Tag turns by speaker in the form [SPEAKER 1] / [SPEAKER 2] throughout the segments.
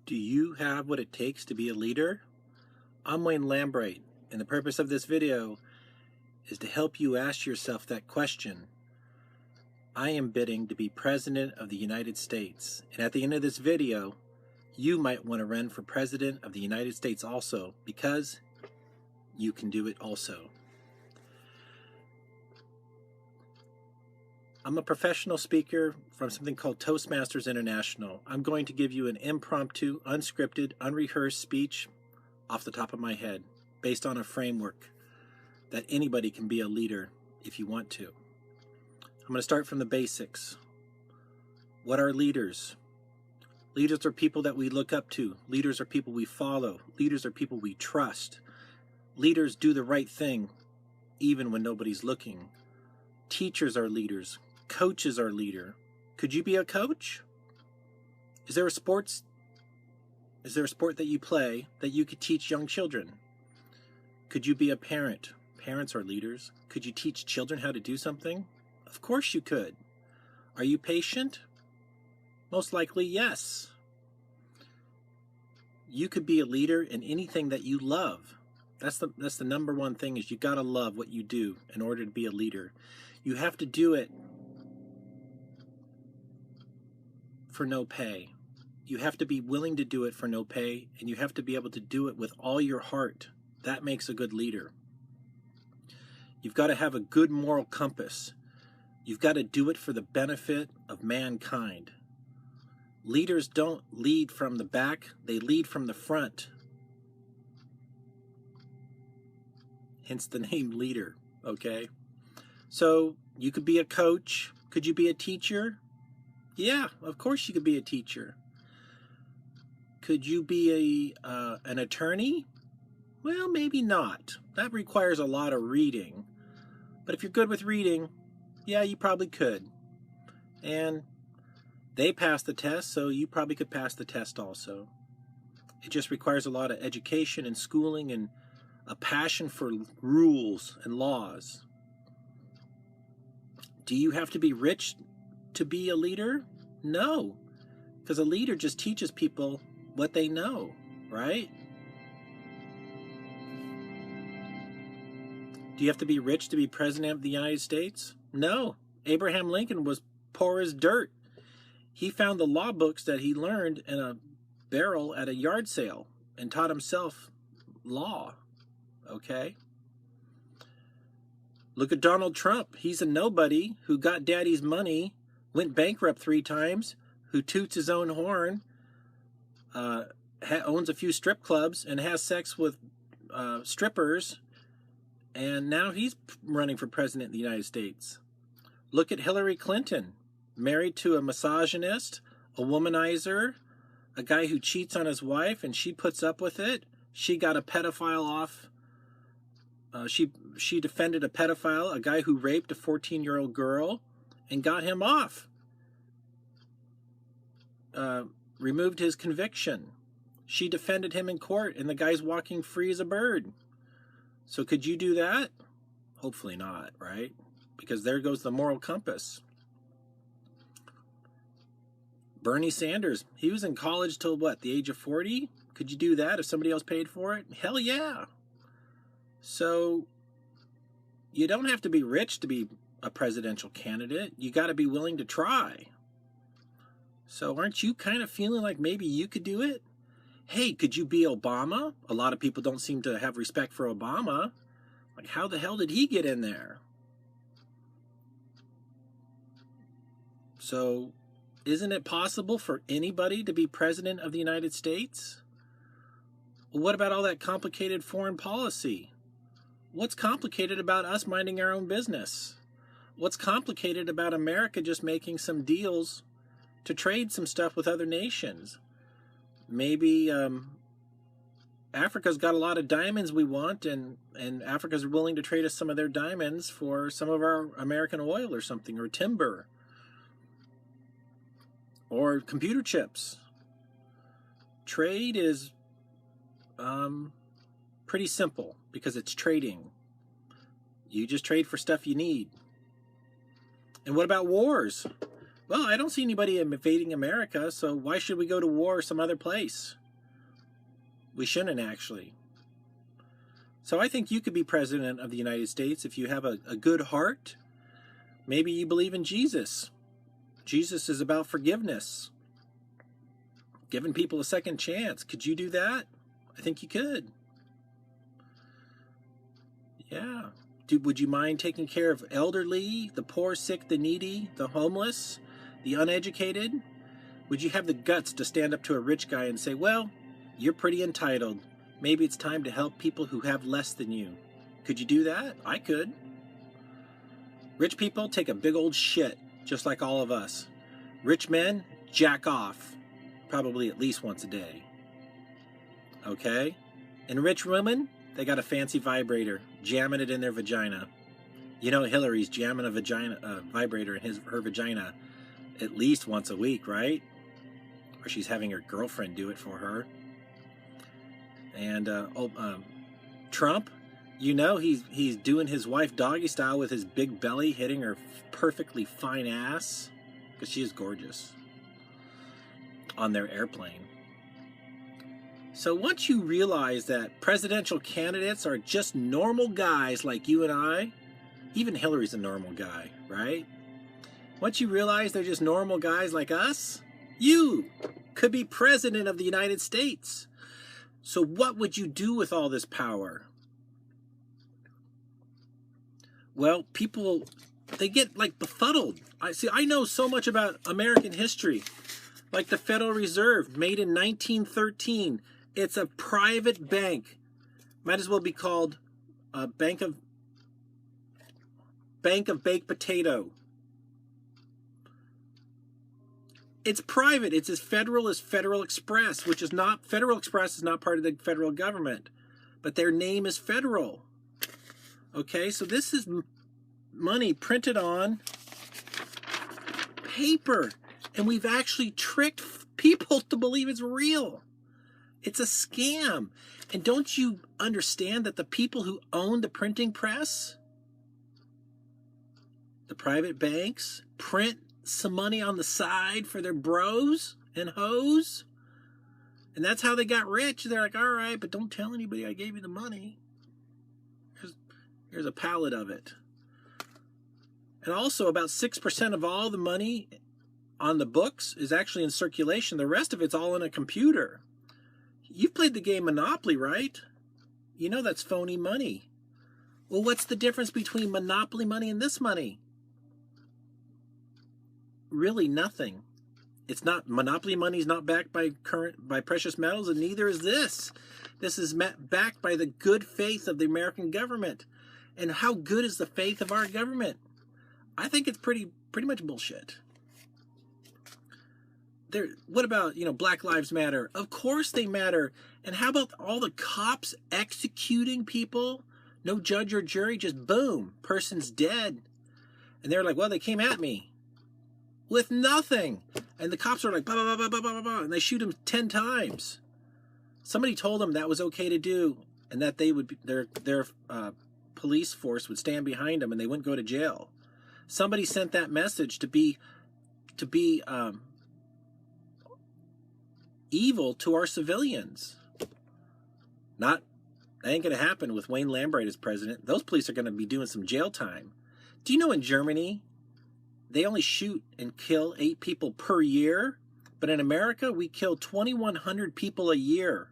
[SPEAKER 1] Do you have what it takes to be a leader? I'm Wayne Lambright, and the purpose of this video is to help you ask yourself that question. I am bidding to be President of the United States, and at the end of this video, you might want to run for President of the United States also, because you can do it also. I'm a professional speaker from something called Toastmasters International. I'm going to give you an impromptu, unscripted, unrehearsed speech off the top of my head based on a framework that anybody can be a leader if you want to. I'm going to start from the basics. What are leaders? Leaders are people that we look up to. Leaders are people we follow. Leaders are people we trust. Leaders do the right thing even when nobody's looking. Teachers are leaders. Coaches are leader. Could you be a coach? Is there a sport that you play that you could teach young children? Could you be a parent? Parents are leaders. Could you teach children how to do something? Of course you could. Are you patient? Most likely, yes. You could be a leader in anything that you love. That's the number one thing, is you got to love what you do in order to be a leader. You have to do it for no pay. You have to be willing to do it for no pay, and you have to be able to do it with all your heart. That makes a good leader. You've got to have a good moral compass. You've got to do it for the benefit of mankind. Leaders don't lead from the back, they lead from the front. Hence the name leader, okay? So you could be a coach. Could you be a teacher? Yeah, of course you could be a teacher. Could you be an attorney? Well, maybe not. That requires a lot of reading. But if you're good with reading, yeah, you probably could. And they passed the test, so you probably could pass the test also. It just requires a lot of education and schooling and a passion for rules and laws. Do you have to be rich to be a leader? No, because a leader just teaches people what they know, right? Do you have to be rich to be President of the United States? No. Abraham Lincoln was poor as dirt. He found the law books that he learned in a barrel at a yard sale and taught himself law, okay? Look at Donald Trump. He's a nobody who got daddy's money, went bankrupt 3 times, who toots his own horn, owns a few strip clubs, and has sex with strippers, and now he's running for president of the United States. Look at Hillary Clinton, married to a misogynist, a womanizer, a guy who cheats on his wife, and she puts up with it. She got a pedophile off. She defended a pedophile, a guy who raped a 14-year-old girl, and got him off. Removed his conviction. She defended him in court, and the guy's walking free as a bird. So could you do that? Hopefully not, right? Because there goes the moral compass. Bernie Sanders, he was in college till what, the age of 40? Could you do that if somebody else paid for it? Hell yeah. So you don't have to be rich to be a presidential candidate. You got to be willing to try. So aren't you kind of feeling like maybe you could do it? Hey, could you be Obama? A lot of people don't seem to have respect for Obama. Like, how the hell did he get in there? So isn't it possible for anybody to be president of the United States? Well, what about all that complicated foreign policy? What's complicated about us minding our own business? What's complicated about America just making some deals to trade some stuff with other nations? Maybe Africa's got a lot of diamonds we want, and Africa's willing to trade us some of their diamonds for some of our American oil or something, or timber, or computer chips. Trade is pretty simple because it's trading. You just trade for stuff you need. And what about wars? Well, I don't see anybody invading America, so why should we go to war some other place? We shouldn't, actually. So I think you could be president of the United States if you have a good heart. Maybe you believe in Jesus. Jesus is about forgiveness, giving people a second chance. Could you do that? I think you could. Yeah. Would you mind taking care of elderly, the poor, sick, the needy, the homeless, the uneducated? Would you have the guts to stand up to a rich guy and say, well, you're pretty entitled. Maybe it's time to help people who have less than you. Could you do that? I could. Rich people take a big old shit, just like all of us. Rich men jack off, probably at least once a day. Okay? And rich women, they got a fancy vibrator, jamming it in their vagina. You know Hillary's jamming a vibrator in her vagina at least once a week, right? Or she's having her girlfriend do it for her. And Trump, you know he's doing his wife doggy style with his big belly hitting her perfectly fine ass, because she is gorgeous, on their airplane. So once you realize that presidential candidates are just normal guys like you and I, even Hillary's a normal guy, right? Once you realize they're just normal guys like us, you could be president of the United States. So what would you do with all this power? Well, people, they get like befuddled. I know so much about American history. Like the Federal Reserve, made in 1913. It's a private bank. Might as well be called a Bank of Baked Potato. It's private. It's as federal as Federal Express, which is not, Federal Express is not part of the federal government, but their name is federal. Okay, so this is money printed on paper, and we've actually tricked people to believe it's real. It's a scam. And don't you understand that the people who own the printing press, the private banks, print some money on the side for their bros and hoes? And that's how they got rich. They're like, all right, but don't tell anybody I gave you the money. Here's a pallet of it. And also about 6% of all the money on the books is actually in circulation. The rest of it's all in a computer. You've played the game Monopoly, right? You know that's phony money. Well, what's the difference between Monopoly money and this money? Really nothing. It's not, Monopoly money is not backed by precious metals, and neither is this. This is backed by the good faith of the American government. And how good is the faith of our government? I think it's pretty much bullshit. What about, Black Lives Matter? Of course they matter. And how about all the cops executing people? No judge or jury, just boom, person's dead. And they're like, well, they came at me with nothing. And the cops are like, blah, blah, blah, blah, blah, blah, blah, and they shoot him 10 times. Somebody told them that was okay to do, and that they would be, their police force would stand behind them and they wouldn't go to jail. Somebody sent that message to be evil to our civilians. That ain't going to happen with Wayne Lambright as president. Those police are going to be doing some jail time. Do you know in Germany, they only shoot and kill 8 people per year? But in America, we kill 2,100 people a year.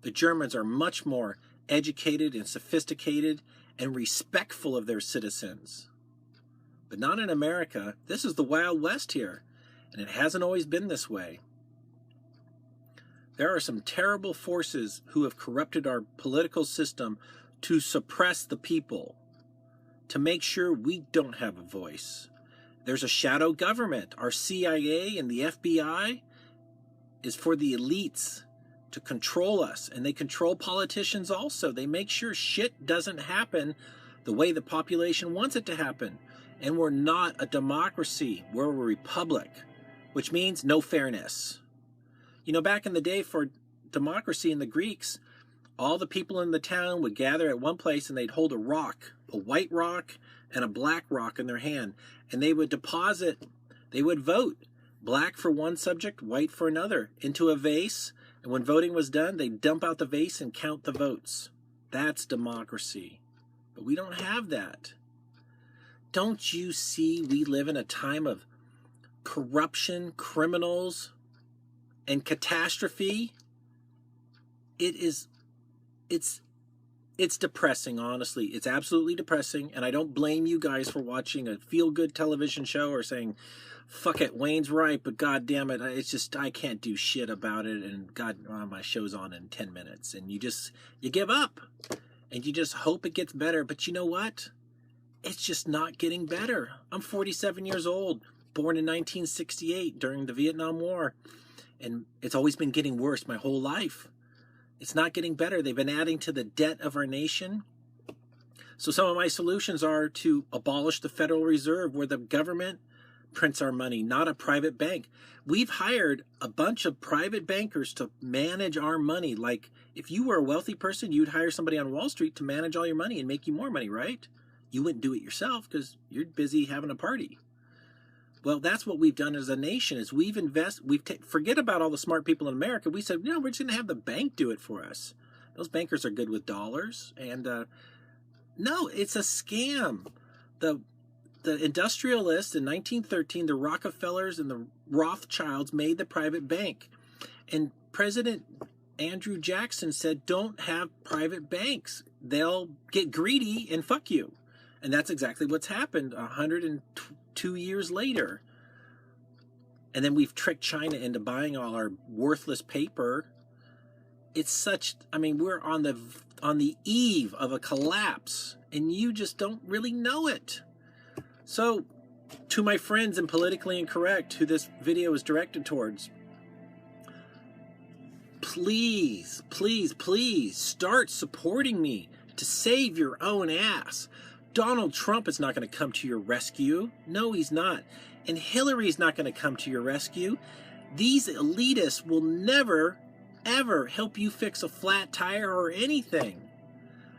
[SPEAKER 1] The Germans are much more educated and sophisticated and respectful of their citizens. But not in America. This is the Wild West here, and it hasn't always been this way. There are some terrible forces who have corrupted our political system to suppress the people, to make sure we don't have a voice. There's a shadow government. Our CIA and the FBI is for the elites to control us, and they control politicians also. They make sure shit doesn't happen the way the population wants it to happen. And we're not a democracy. We're a republic, which means no fairness. Back in the day for democracy in the Greeks, all the people in the town would gather at one place and they'd hold a rock, a white rock and a black rock in their hand. And they would deposit They would vote black for one subject, white for another, into a vase, and when voting was done, they'd dump out the vase and count the votes. That's democracy. But we don't have that. Don't you see we live in a time of corruption, criminals, and catastrophe? It's depressing, honestly. It's absolutely depressing, and I don't blame you guys for watching a feel-good television show or saying, fuck it, Wayne's right, but god damn it, it's just, I can't do shit about it, and god, my show's on in 10 minutes, and you give up, and you just hope it gets better. But you know what? It's just not getting better. I'm 47 years old, born in 1968 during the Vietnam War, and it's always been getting worse my whole life. It's not getting better. They've been adding to the debt of our nation. So some of my solutions are to abolish the Federal Reserve, where the government prints our money, not a private bank. We've hired a bunch of private bankers to manage our money. Like, if you were a wealthy person, you'd hire somebody on Wall Street to manage all your money and make you more money, right? You wouldn't do it yourself because you're busy having a party. Well, that's what we've done as a nation, is forget about all the smart people in America. We said, no, we're just going to have the bank do it for us. Those bankers are good with dollars. And no, it's a scam. The industrialists in 1913, the Rockefellers and the Rothschilds made the private bank. And President Andrew Jackson said, don't have private banks. They'll get greedy and fuck you. And that's exactly what's happened 102 years later. And then we've tricked China into buying all our worthless paper. It's such, I mean, we're on the eve of a collapse, and you just don't really know it. So, to my friends in Politically Incorrect, who this video is directed towards, please, please, please start supporting me to save your own ass. Donald Trump is not going to come to your rescue. No, he's not. And Hillary's not going to come to your rescue. These elitists will never, ever help you fix a flat tire or anything.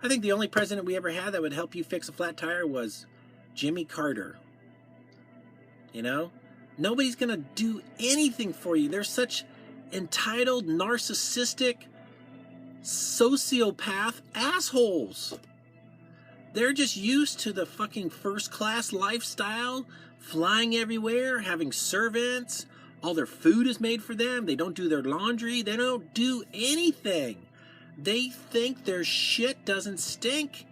[SPEAKER 1] I think the only president we ever had that would help you fix a flat tire was Jimmy Carter. You know? Nobody's going to do anything for you. They're such entitled, narcissistic, sociopath assholes. They're just used to the fucking first-class lifestyle, flying everywhere, having servants. All their food is made for them. They don't do their laundry. They don't do anything. They think their shit doesn't stink,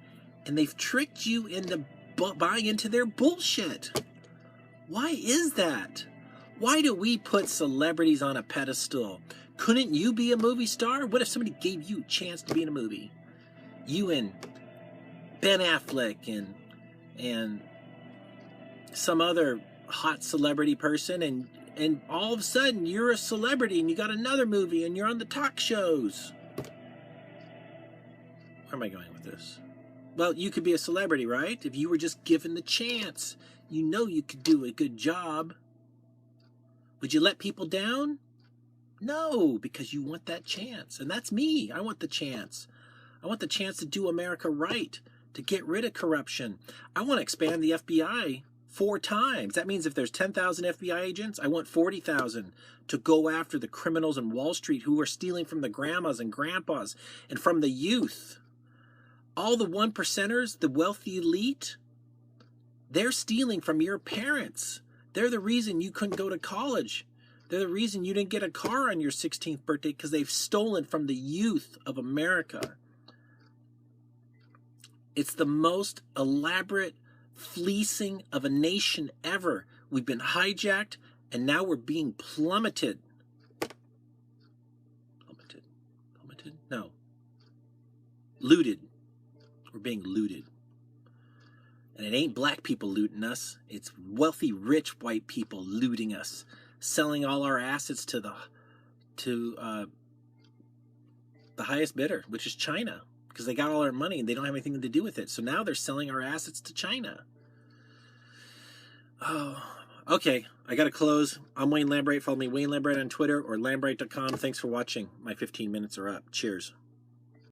[SPEAKER 1] and they've tricked you into buying into their bullshit. Why is that? Why do we put celebrities on a pedestal? Couldn't you be a movie star? What if somebody gave you a chance to be in a movie? You and Ben Affleck and some other hot celebrity person, and all of a sudden you're a celebrity and you got another movie and you're on the talk shows. Where am I going with this? Well, you could be a celebrity, right? If you were just given the chance, you know you could do a good job. Would you let people down? No, because you want that chance. And that's me. I want the chance. I want the chance to do America right, to get rid of corruption. I want to expand the FBI 4 times. That means if there's 10,000 FBI agents, I want 40,000 to go after the criminals in Wall Street who are stealing from the grandmas and grandpas and from the youth. All the 1%ers, the wealthy elite, they're stealing from your parents. They're the reason you couldn't go to college. They're the reason you didn't get a car on your 16th birthday, because they've stolen from the youth of America. It's the most elaborate fleecing of a nation ever. We've been hijacked, and now we're being plummeted. Plummeted? No. Looted. We're being looted. And it ain't black people looting us. It's wealthy, rich white people looting us, selling all our assets to the highest bidder, which is China, because they got all our money and they don't have anything to do with it. So now they're selling our assets to China. Oh, okay. I got to close. I'm Wayne Lambright. Follow me, Wayne Lambright, on Twitter or Lambright.com. Thanks for watching. My 15 minutes are up. Cheers.